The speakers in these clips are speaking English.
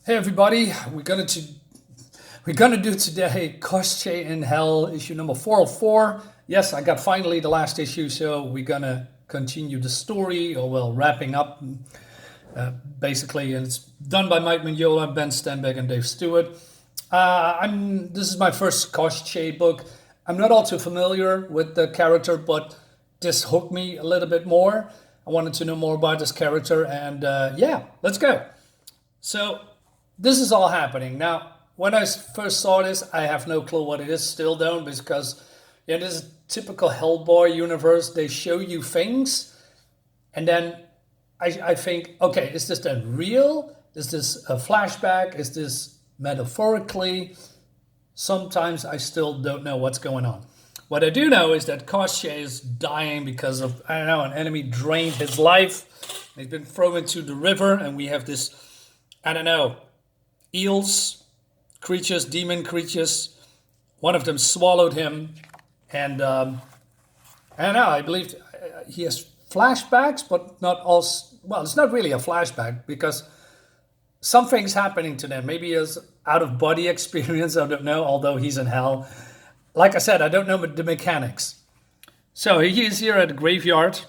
Hey everybody, we're gonna do today KOSHCHEI in Hell, issue number 404. Yes, I got finally the last issue, so we're gonna continue the story, or well, wrapping up basically, and it's done by Mike Mignola, Ben Stenbeck, and Dave Stewart. This is my first KOSHCHEI book. I'm not all too familiar with the character, but this hooked me a little bit more. I wanted to know more about this character, and yeah, let's go. So this is all happening. Now, when I first saw this, I have no clue what it is, still don't, because yeah, this is typical Hellboy universe. They show you things, and then I think, okay, is this then real? Is this a flashback? Is this metaphorically? Sometimes I still don't know what's going on. What I do know is that KOSHCHEI is dying because of, I don't know, an enemy drained his life. He's been thrown into the river, and we have this, I don't know, eels, creatures, demon creatures. One of them swallowed him, and I don't know, I believe he has flashbacks, but not all. Well, it's not really a flashback because something's happening to them. Maybe it's out of body experience, I don't know, although he's in hell. Like I said, I don't know the mechanics. So he is here at the graveyard,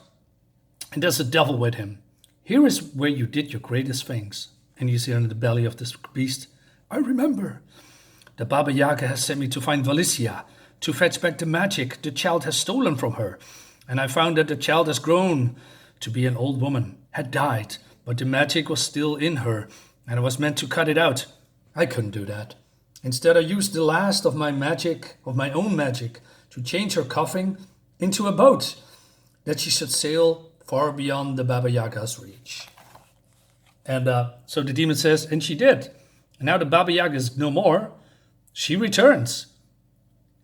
and there's a devil with him. Here is where you did your greatest things. And he's here in the belly of this beast. I remember. The Baba Yaga has sent me to find Valicia, to fetch back the magic the child has stolen from her. And I found that the child has grown to be an old woman, had died, but the magic was still in her, and I was meant to cut it out. I couldn't do that. Instead, I used the last of my magic, of my own magic, to change her coffin into a boat, that she should sail far beyond the Baba Yaga's reach. And so the demon says, and she did. And now the Baba Yaga is no more. She returns.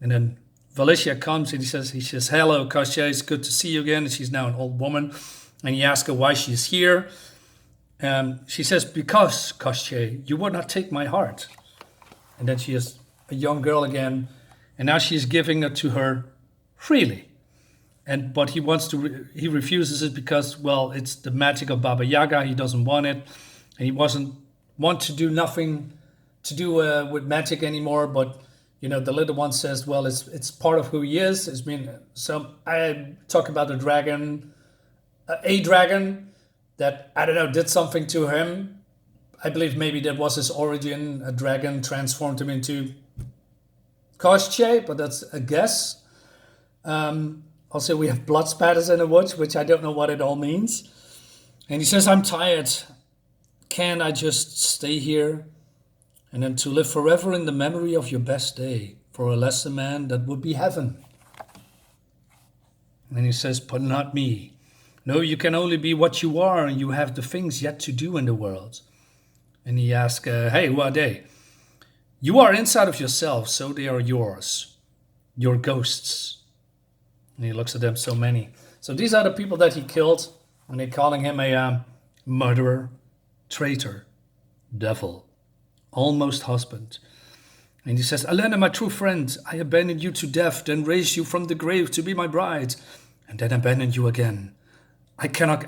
And then Valicia comes and he says, hello, KOSHCHEI, it's good to see you again. And she's now an old woman. And he asks her why she's here. And she says, because, KOSHCHEI, you would not take my heart. And then she is a young girl again. And now she's giving it to her freely. But he he refuses it because, well, it's the magic of Baba Yaga. He doesn't want it, and he doesn't want to do nothing to do with magic anymore. But you know, the little one says, well, it's part of who he is. It's been I talk about a dragon that, I don't know, did something to him. I believe maybe that was his origin. A dragon transformed him into KOSHCHEI, but that's a guess. Also, we have blood spatters in the woods, which I don't know what it all means. And he says, I'm tired. Can I just stay here? And then to live forever in the memory of your best day. For a lesser man, that would be heaven. And he says, but not me. No, you can only be what you are, and you have the things yet to do in the world. And he asks, hey, who are they? You are inside of yourself, so they are yours. Your ghosts. And he looks at them, so many. So these are the people that he killed, and they're calling him a murderer, traitor, devil, almost husband. And he says, Elena, my true friend, I abandoned you to death, then raised you from the grave to be my bride, and then abandoned you again. I cannot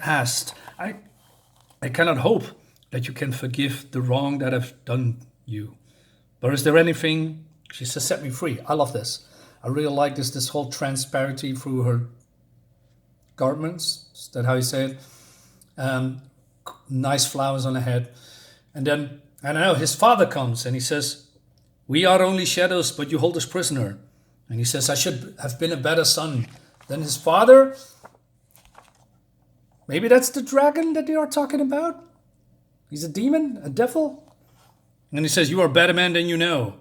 hope that you can forgive the wrong that I've done you. But is there anything? She says, set me free. I love this. I really like this whole transparency through her garments. Is that how you say it? Nice flowers on her head. And then, I don't know, his father comes and he says, we are only shadows, but you hold us prisoner. And he says, I should have been a better son than his father. Maybe that's the dragon that they are talking about. He's a demon, a devil. And he says, you are a better man than you know.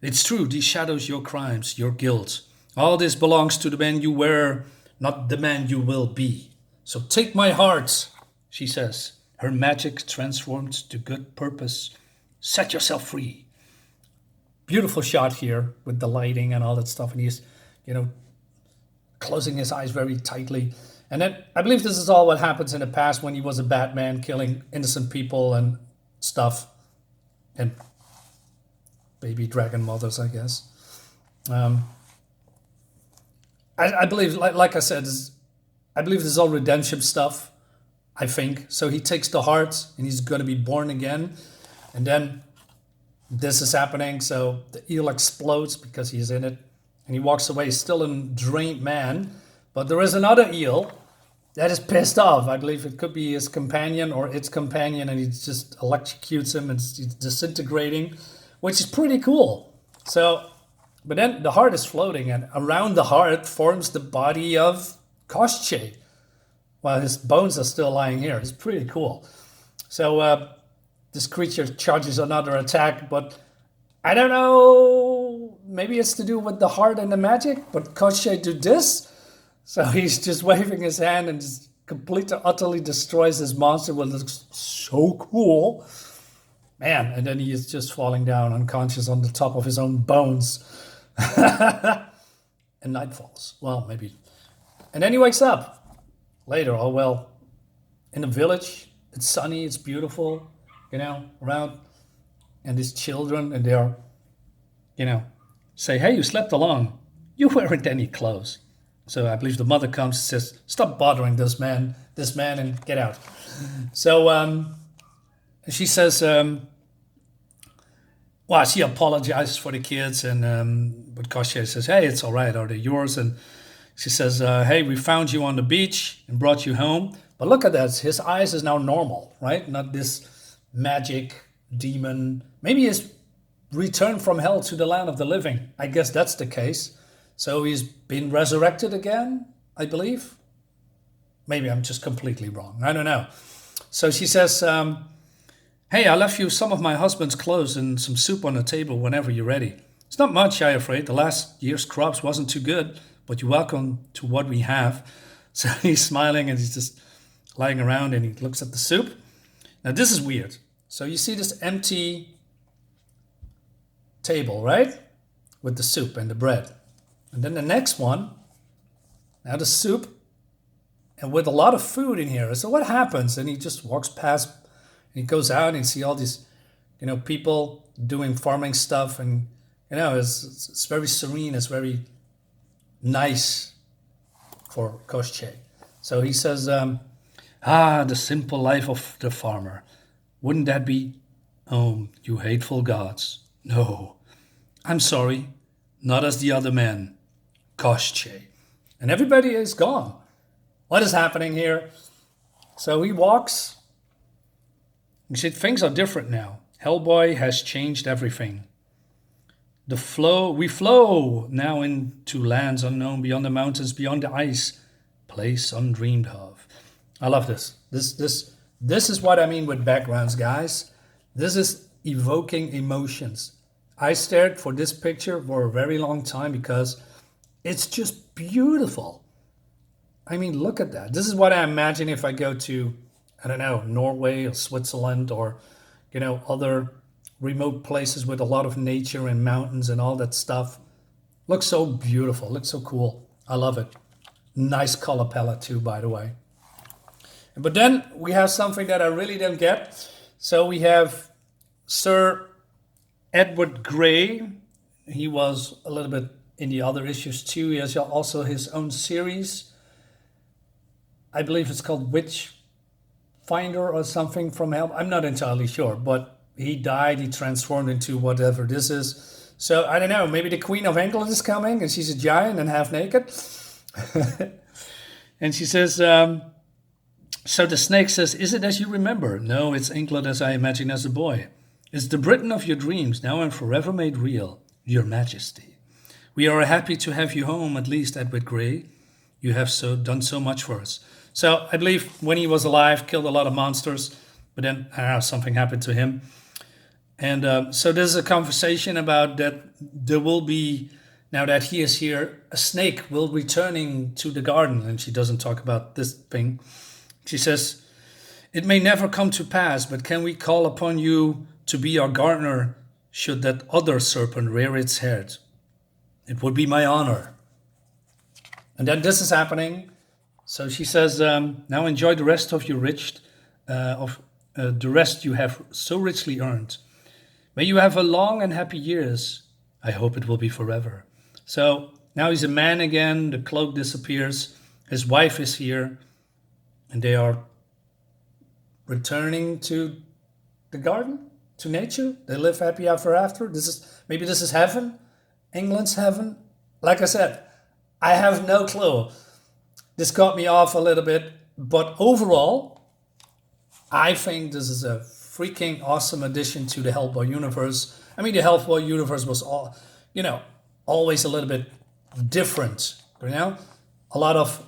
It's true, these shadows your crimes, your guilt. All this belongs to the man you were, not the man you will be. So take my heart, she says, her magic transformed to good purpose. Set yourself free. Beautiful shot here with the lighting and all that stuff. And he's, closing his eyes very tightly. And then I believe this is all what happens in the past when he was a bad man, killing innocent people and stuff. And baby dragon mothers, I guess. I believe, like I said, I believe this is all redemption stuff. I think. So he takes the heart and he's going to be born again. And then this is happening, so the eel explodes because he's in it, and he walks away, still a drained man. But there is another eel that is pissed off. I believe it could be his companion or its companion, and he just electrocutes him and he's disintegrating, which is pretty cool. So, but then the heart is floating, and around the heart forms the body of KOSHCHEI, while his bones are still lying here. It's pretty cool. So this creature charges another attack, but I don't know. Maybe it's to do with the heart and the magic, but KOSHCHEI do this. So he's just waving his hand and just completely, utterly destroys this monster, which looks so cool. Man, and then he is just falling down unconscious on the top of his own bones. And night falls. Well, maybe. And then he wakes up later. Oh, well, in the village, it's sunny, it's beautiful, around. And his children, and they're, say, hey, you slept along. You weren't any clothes. So I believe the mother comes and says, stop bothering this man, and get out. So she says, well, she apologizes for the kids, and but KOSHCHEI says, hey, it's all right, are they yours? And she says, hey, we found you on the beach and brought you home. But look at that, his eyes is now normal, right? Not this magic demon. Maybe he's returned from hell to the land of the living. I guess that's the case. So he's been resurrected again, I believe. Maybe I'm just completely wrong. I don't know. So she says, hey, I left you some of my husband's clothes and some soup on the table whenever you're ready. It's not much, I'm afraid. The last year's crops wasn't too good, but you're welcome to what we have. So he's smiling and he's just lying around and he looks at the soup. Now this is weird. So you see this empty table, right? With the soup and the bread. And then the next one, now the soup, and with a lot of food in here. So what happens? And he just walks past, and he goes out and you see all these, people doing farming stuff. And, it's very serene. It's very nice for KOSHCHEI. So he says, the simple life of the farmer. Wouldn't that be, you hateful gods? No, I'm sorry, not as the other men. KOSHCHEI. And everybody is gone. What is happening here? So he walks. You see, things are different now. Hellboy has changed everything. We flow now into lands unknown, beyond the mountains, beyond the ice, place undreamed of. I love this. This is what I mean with backgrounds, guys. This is evoking emotions. I stared for this picture for a very long time because it's just beautiful. I mean, look at that. This is what I imagine if I go to, I don't know, Norway or Switzerland or, other remote places with a lot of nature and mountains and all that stuff. Looks so beautiful. Looks so cool. I love it. Nice color palette too, by the way. But then we have something that I really don't get. So we have Sir Edward Grey. He was a little bit in the other issues too. He has also his own series. I believe it's called Witch Finder or something from hell. I'm not entirely sure, but he died. He transformed into whatever this is. So I don't know. Maybe the Queen of England is coming and she's a giant and half naked. And she says, so the snake says, is it as you remember? No, it's England as I imagined as a boy. It's the Britain of your dreams, now and forever made real, your majesty. We are happy to have you home, at least, Edward Grey. You have done so much for us. So I believe when he was alive, killed a lot of monsters, but then something happened to him. And so there's a conversation about that there will be, now that he is here, a snake will returning to the garden. And she doesn't talk about this thing. She says, it may never come to pass, but can we call upon you to be our gardener should that other serpent rear its head? It would be my honor. And then this is happening. So she says, now enjoy the rest of your the rest you have so richly earned. May you have a long and happy years. I hope it will be forever. So now he's a man again. The cloak disappears. His wife is here. And they are returning to the garden. to nature. They live happy ever after. Maybe this is heaven. England's heaven. Like I said, I have no clue. This caught me off a little bit, but overall, I think this is a freaking awesome addition to the Hellboy universe. I mean, the Hellboy universe was always a little bit different, a lot of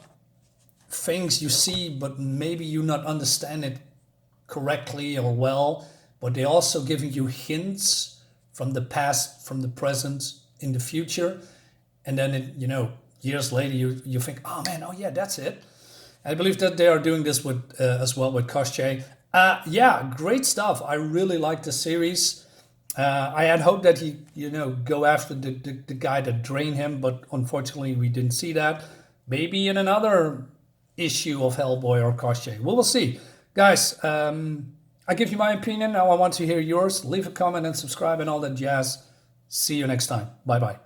things you see, but maybe you not understand it correctly or well, but they also giving you hints from the past, from the present, in the future, and then years later you think, oh man, oh yeah, that's it. I believe that they are doing this with as well with KOSHCHEI. Yeah, great stuff. I really like the series. I had hoped that he, go after the guy that drained him, but unfortunately we didn't see that. Maybe in another issue of Hellboy or KOSHCHEI. We will see. Guys, I give you my opinion. Now I want to hear yours. Leave a comment and subscribe and all that jazz. See you next time. Bye-bye.